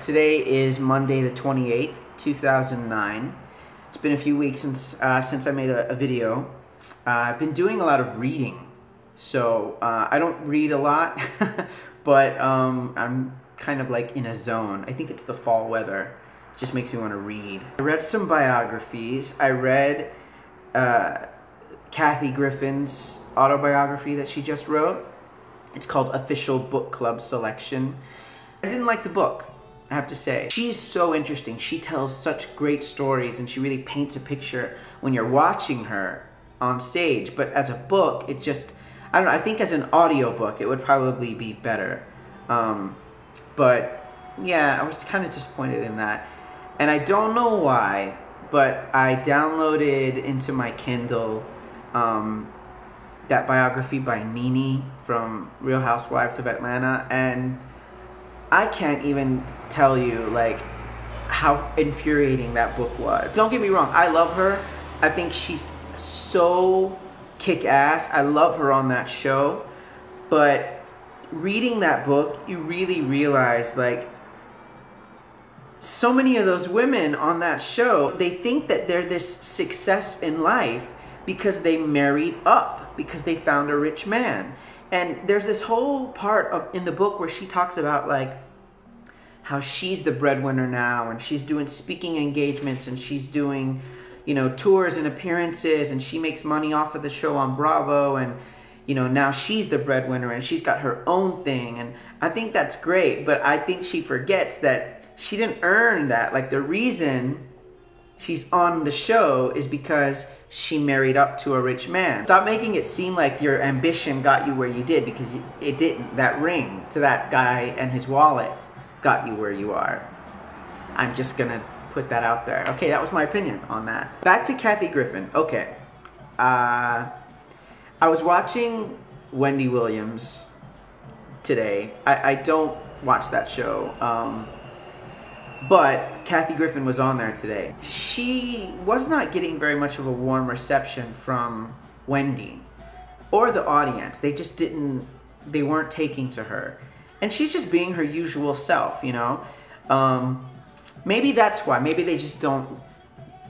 Today is Monday the 28th, 2009. It's been a few weeks since I made a video. I've been doing a lot of reading. So I don't read a lot, but I'm kind of like in a zone. I think it's the fall weather. It just makes me want to read. I read some biographies. I read Kathy Griffin's autobiography that she just wrote. It's called Official Book Club Selection. I didn't like the book, I have to say. She's so interesting. She tells such great stories and she really paints a picture when you're watching her on stage. But as a book, it just, I don't know, I think as an audiobook, it would probably be better. But yeah, I was kind of disappointed in that. And I don't know why, but I downloaded into my Kindle that biography by Nene from Real Housewives of Atlanta, and I can't even tell you like how infuriating that book was. Don't get me wrong, I love her. I think she's so kick-ass. I love her on that show. But reading that book, you really realize like so many of those women on that show, they think that they're this success in life because they married up, because they found a rich man. And there's this whole part in the book where she talks about like how she's the breadwinner now, and she's doing speaking engagements, and she's doing, you know, tours and appearances, and she makes money off of the show on Bravo, and you know, now she's the breadwinner and she's got her own thing. And I think that's great, but I think she forgets that she didn't earn that. Like the reason she's on the show is because she married up to a rich man. Stop making it seem like your ambition got you where you did, because it didn't. That ring to that guy and his wallet got you where you are. I'm just gonna put that out there. Okay, that was my opinion on that. Back to Kathy Griffin. Okay. I was watching Wendy Williams today. I don't watch that show. But Kathy Griffin was on there today. She was not getting very much of a warm reception from Wendy or the audience. They just they weren't taking to her. And she's just being her usual self, you know? Maybe that's why. Maybe they just don't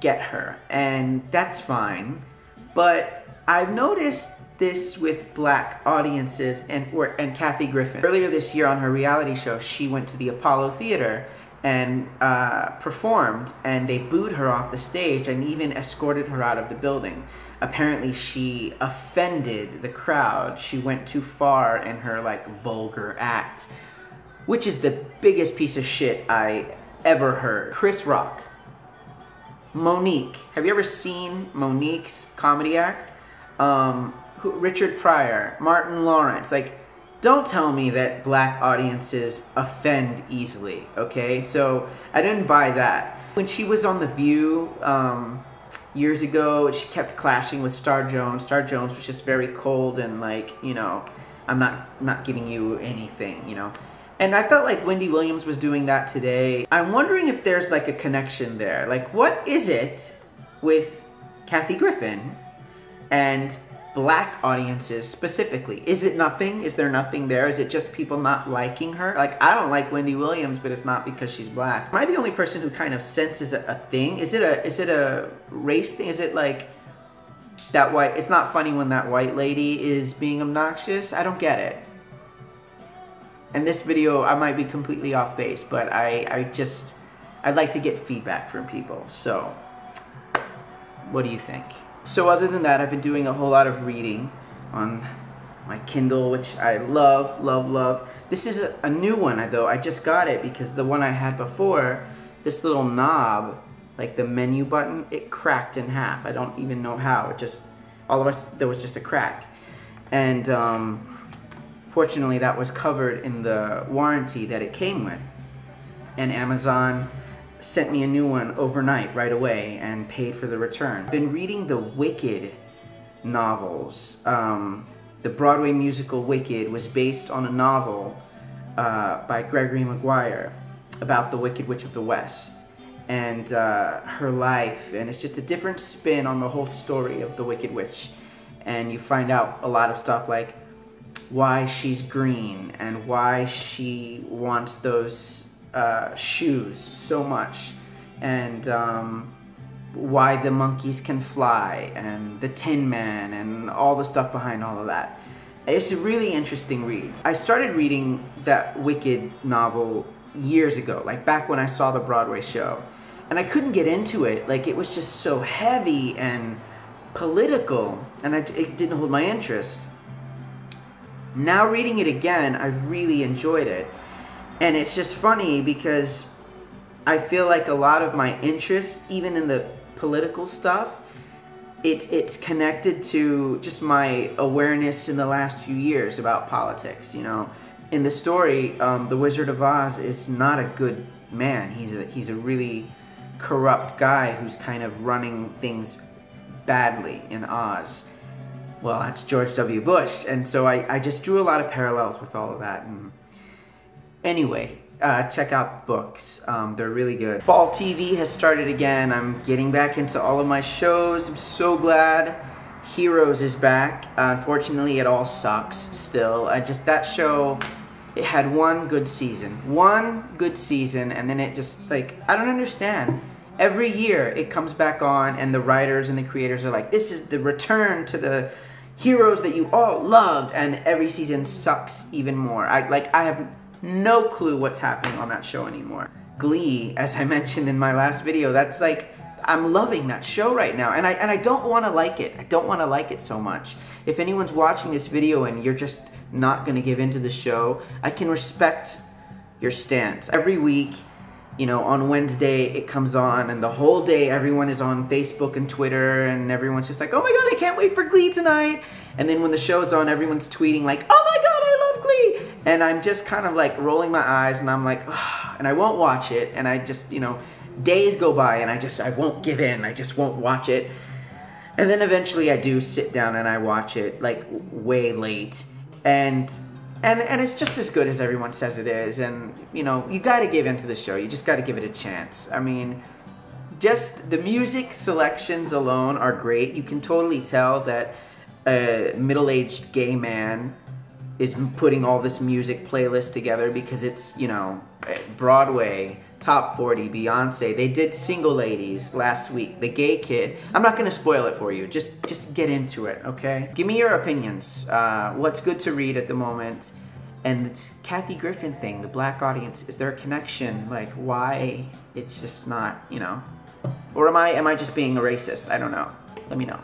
get her. And that's fine. But I've noticed this with black audiences and Kathy Griffin. Earlier this year on her reality show, she went to the Apollo Theater and performed, and they booed her off the stage and even escorted her out of the building. Apparently she offended the crowd. She went too far in her like vulgar act, which is the biggest piece of shit I ever heard. Chris Rock, Monique. Have you ever seen Monique's comedy act? Richard Pryor, Martin Lawrence. Like, don't tell me that black audiences offend easily, okay? So I didn't buy that. When she was on The View years ago, she kept clashing with Star Jones. Star Jones was just very cold and like, you know, I'm not giving you anything, you know? And I felt like Wendy Williams was doing that today. I'm wondering if there's like a connection there. Like, what is it with Kathy Griffin and black audiences specifically? Is it nothing? Is there nothing there? Is it just people not liking her? Like, I don't like Wendy Williams, but it's not because she's black. Am I the only person who kind of senses a thing? Is it a race thing? Is it like that white? It's not funny when that white lady is being obnoxious. I don't get it. And this video, I might be completely off base, but I'd like to get feedback from people. So, what do you think? So other than that, I've been doing a whole lot of reading on my Kindle, which I love, love, love. This is a new one, though. I just got it because the one I had before, this little knob, like the menu button, it cracked in half. I don't even know how. It just, there was just a crack. And fortunately, that was covered in the warranty that it came with. And Amazon sent me a new one overnight right away and paid for the return. I've been reading the Wicked novels. The Broadway musical Wicked was based on a novel by Gregory Maguire about the Wicked Witch of the West and her life, and it's just a different spin on the whole story of the Wicked Witch. And you find out a lot of stuff like why she's green and why she wants those shoes so much, and why the monkeys can fly, and the Tin Man, and all the stuff behind all of that. It's a really interesting read. I started reading that Wicked novel years ago, like back when I saw the Broadway show, and I couldn't get into it. Like, it was just so heavy and political, and it didn't hold my interest. Now reading it again, I've really enjoyed it. And it's just funny because I feel like a lot of my interest, even in the political stuff, it's connected to just my awareness in the last few years about politics, you know. In the story, the Wizard of Oz is not a good man. He's a really corrupt guy who's kind of running things badly in Oz. Well, that's George W. Bush, and so I just drew a lot of parallels with all of that. And anyway, check out the books. They're really good. Fall TV has started again. I'm getting back into all of my shows. I'm so glad. Heroes is back. Unfortunately, it all sucks still. That show, it had one good season, and then it just, like, I don't understand. Every year it comes back on, and the writers and the creators are like, this is the return to the heroes that you all loved, and every season sucks even more. I have no clue what's happening on that show anymore. Glee, as I mentioned in my last video, that's like, I'm loving that show right now, and I don't want to like it. I don't want to like it so much. If anyone's watching this video and you're just not going to give in to the show, I can respect your stance. Every week, you know, on Wednesday it comes on, and the whole day everyone is on Facebook and Twitter, and everyone's just like, oh my god, I can't wait for Glee tonight. And then when the show's on, everyone's tweeting like, oh my god, I love Glee. And I'm just kind of like rolling my eyes, and I'm like, ugh, and I won't watch it. And I just, you know, days go by, and I won't give in. I just won't watch it. And then eventually I do sit down and I watch it, like, way late. And it's just as good as everyone says it is. And, you know, you got to give into the show. You just got to give it a chance. I mean, just the music selections alone are great. You can totally tell that a middle-aged gay man is putting all this music playlist together because it's, you know, Broadway, Top 40, Beyonce. They did Single Ladies last week. The Gay Kid. I'm not going to spoil it for you. Just get into it, okay? Give me your opinions. What's good to read at the moment? And this Kathy Griffin thing, the black audience, is there a connection? Like, why it's just not, you know? Or am I just being a racist? I don't know. Let me know.